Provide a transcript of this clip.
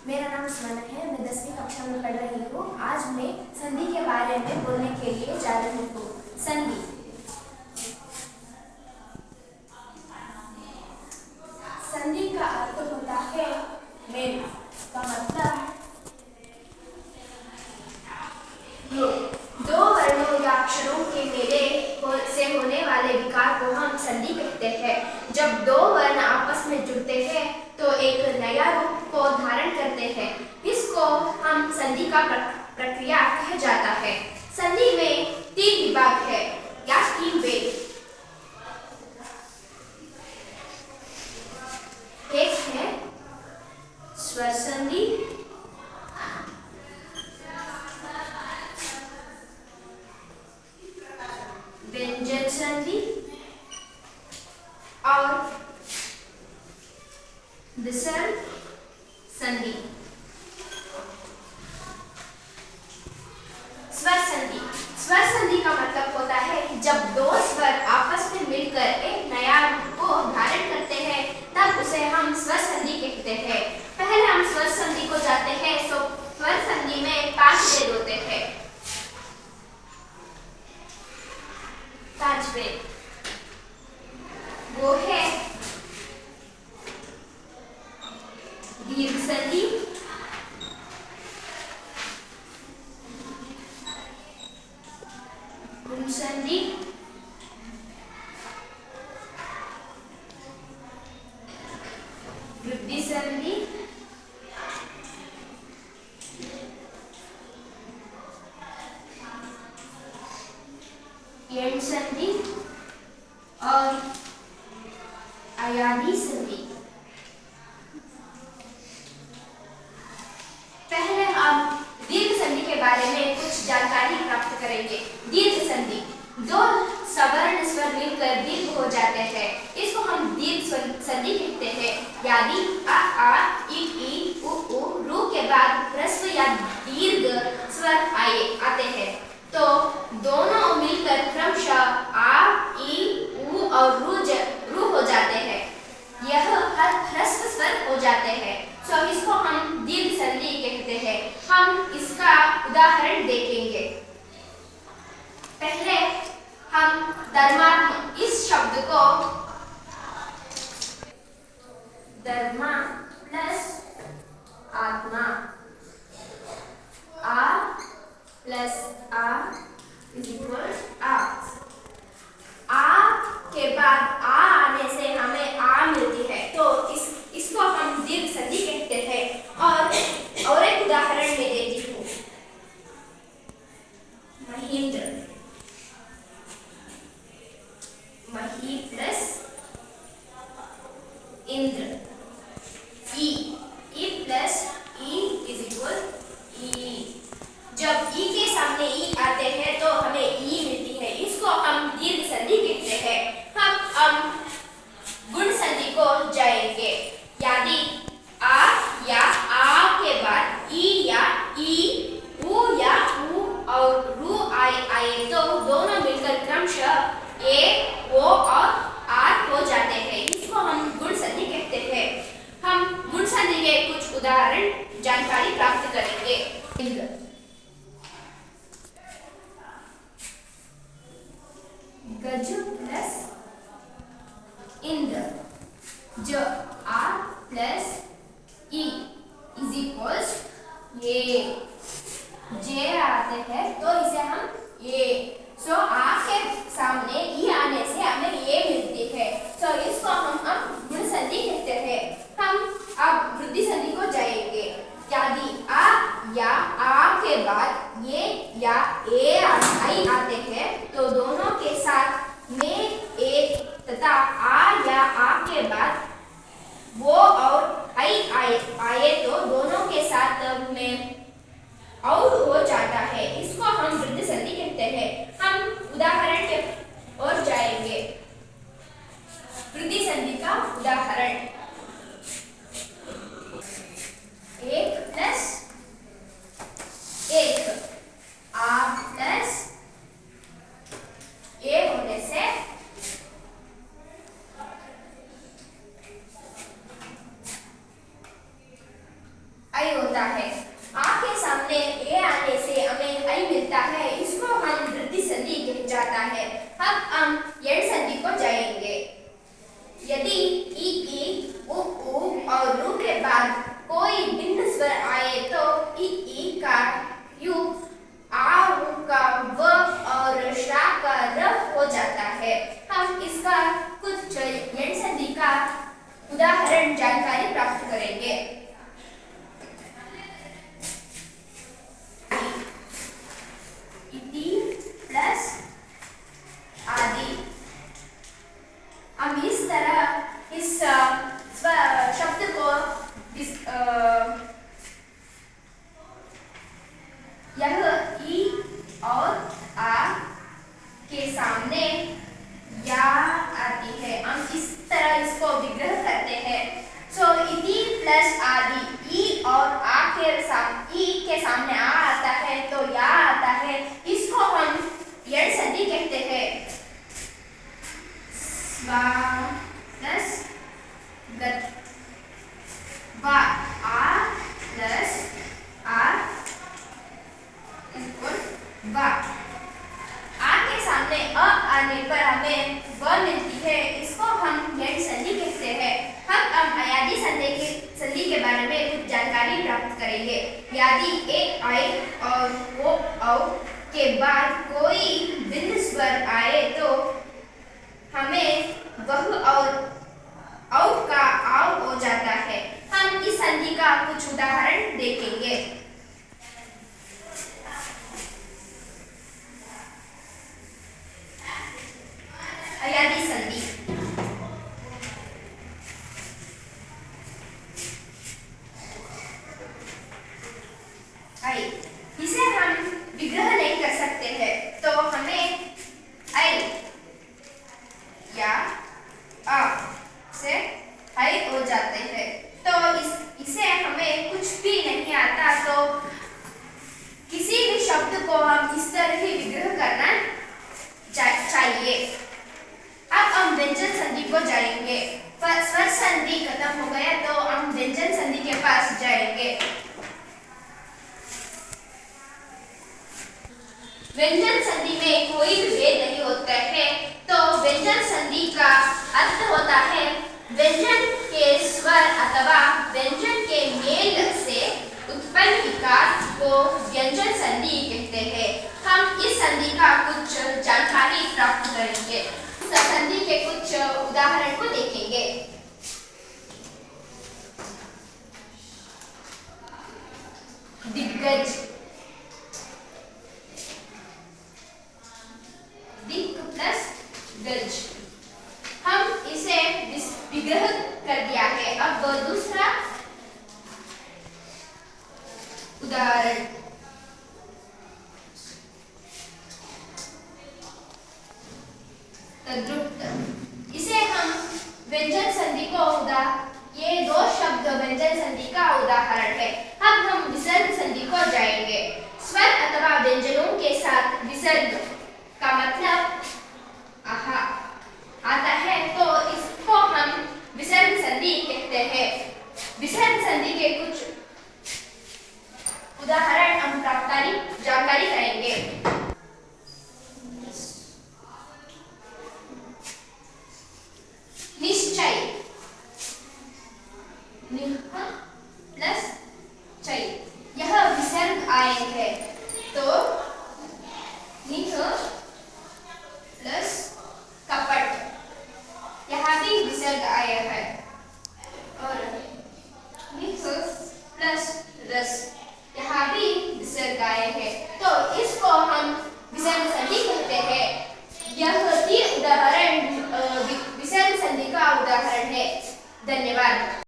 मेरा नाम स्मरण है। मैं 10वीं कक्षा में पढ़ रही हूँ। आज मैं संधि के बारे में बोलने के लिए जा रही हूँ। संधि संधि का अर्थ होता है मेल का मतलब दो वर्णों या अक्षरों के मेले से होने वाले विकार को हम संधि कहते हैं। जब दो वर्ण आपस में जुड़ते हैं तो एक नया रूप को धारण करते हैं। इसको हम संधि का प्रक्रिया कहा जाता है। संधि में 3 विभाग है या 3 वेद। एक है स्वर संधि, व्यंजन संधि और विसर्ग संधि। स्वर संधि का मतलब होता है कि जब दो स्वर आपस में मिलकर एक नया रूप को धारण करते हैं तब उसे हम स्वर संधि कहते हैं। पहले हम स्वर संधि को जाते हैं। तो स्वर संधि में 5 वेद होते हैं। 5 वेद वो है दीर्घ संधि, गुण संधि, वृद्धि संधि, यण संधि और अयादी संधि। पहले हम दीर्घ संधि के बारे में कुछ जानकारी प्राप्त करेंगे। दीर्घ संधि 2 सवर्ण स्वर मिलकर दीर्घ हो जाते हैं। इसको हम दीर्घ संधि कहते हैं। यदि आ इ उ रू के बाद ह्रस्व या दीर्घ स्वर आते हैं तो दोनों मिलकर क्रमशः आ इ उ और रू हो जाते हैं। यह ह्रस्व स्वर हो जाते हैं। तो इसको हम दीर्घ संधि कहते हैं। हम इसका उदाहरण देखेंगे। पहले हम धर्मात्म इस शब्द को धर्मा प्लस आत्मा आ प्लस आ इज इक्वल आ के बाद आ आने से हमें आ मिलती है तो इसको हम दीर्घ संधि कहते हैं। और एक उदाहरण मैं देती हूँ। महेंद्र, मही प्लस इंद्र, ई प्लस ई इज इक्वल ई। जब ई के सामने ई आते हैं तो हमें ई मिलती है। इसको हम दीर्घ संधि कहते हैं। हम गुण संधि को जाएंगे। यदि आ या आ के बाद ई या ई, उ या उ और रू आए तो दोनों मिलकर क्रमशः ए, ओ और आर हो जाते हैं। इसको हम गुण संधि कहते हैं। हम गुण संधि के कुछ उदाहरण जानकारी प्राप्त करेंगे। गज प्लस इंद्र, ज आ प्लस ई इज इक्वल्स ये। जे आते हैं तो इसे हम ये। सो आ के सामने ई आने से हमें ये मिलती है। सो इसको हम अब गुण संधि कहते हैं। हम अब वृद्धि संधि को जाएंगे। यदि आ या आ के बाद ये या ए आई आते हैं तो दोनों के साथ में एक तथा आ या आ के बाद वो और आई आए तो दोनों के साथ में और हो जाता है। इसको हम आई होता है। आ के सामने ए आने से हमें आई मिलता है, इसको हम वृद्धि संधि कहा जाता है। अब हम यण संधि को जाएंगे। यदि ई उ और रू के बाद कोई भिन्न स्वर आए तो ई का यू, आ उ का व और शा का र हो जाता है। हम इसका कुछ यण संधि का उदाहरण जानकारी प्राप्त करेंगे। इति प्लस आदि। हम इस तरह इस शब्द को यह ई और आ के सामने या आती है, हम इस तरह इसको विग्रह करते हैं। सो इति प्लस आदि, ई और आ के सामने आ आता है तो या आता है, इसको हम यण संधि कहते हैं। स्वा प्लस गत, वा आ प्लस आ वा। आ के सामने अ आने पर हमें व मिलती है, इसको हम यण संधि कहते हैं। हम अयादी संधि के बारे में कुछ जानकारी प्राप्त करेंगे। यदि ए आई और ओ औ के बाद कोई भिन्न स्वर आए तो हमें वह और औ का आव हो जाता है। हम इस संधि का कुछ उदाहरण देखेंगे। अयादी संधि। आई, इसे हम विग्रह नहीं कर सकते हैं तो हमें आई या आ से आई हो जाते हैं। तो इसे हमें कुछ भी नहीं आता तो किसी भी शब्द को हम इस तरह ही विग्रह करना चाहिए। अब हम व्यंजन संधि को जाएंगे। स्वर संधि खत्म हो गया तो हम व्यंजन संधि के पास जाएंगे। व्यंजन संधि में कोई भी भेद नहीं होता है, तो व्यंजन संधि का अर्थ होता है व्यंजन के स्वर अथवा व्यंजन के मेल से उत्पन्न विकार को व्यंजन संधि कहते हैं। हम इस संधि का कुछ जानकारी प्राप्त करेंगे। संधि के कुछ उदाहरण को देखेंगे। दिग्गज, दिक् प्लस गज, हम इसे विग्रह कर दिया है। अब दूसरा उदाहरण, तद्रुक्त, इसे हम व्यंजन संधि को ये दो शब्द व्यंजन संधि का उदाहरण है। अब हम विसर्ग संधि को जाएंगे। स्वर अथवा व्यंजनों के साथ विसर्ग का मतलब आहा आता है तो इसको हम विसर्ग संधि कहते हैं। विसर्ग संधि के कुछ उदाहरण हम जानकारी करेंगे। निश्चय, निह प्लस चय, यह विसर्ग आए है तो निह प्लस कपट, यहाँ भी विसर्ग आया है। और निह प्लस रस, यहाँ भी विसर्ग आए हैं तो इसको हम विसर्ग संधि कहते हैं। यह तीन उदाहरण विसर्ग संधि का उदाहरण है। धन्यवाद।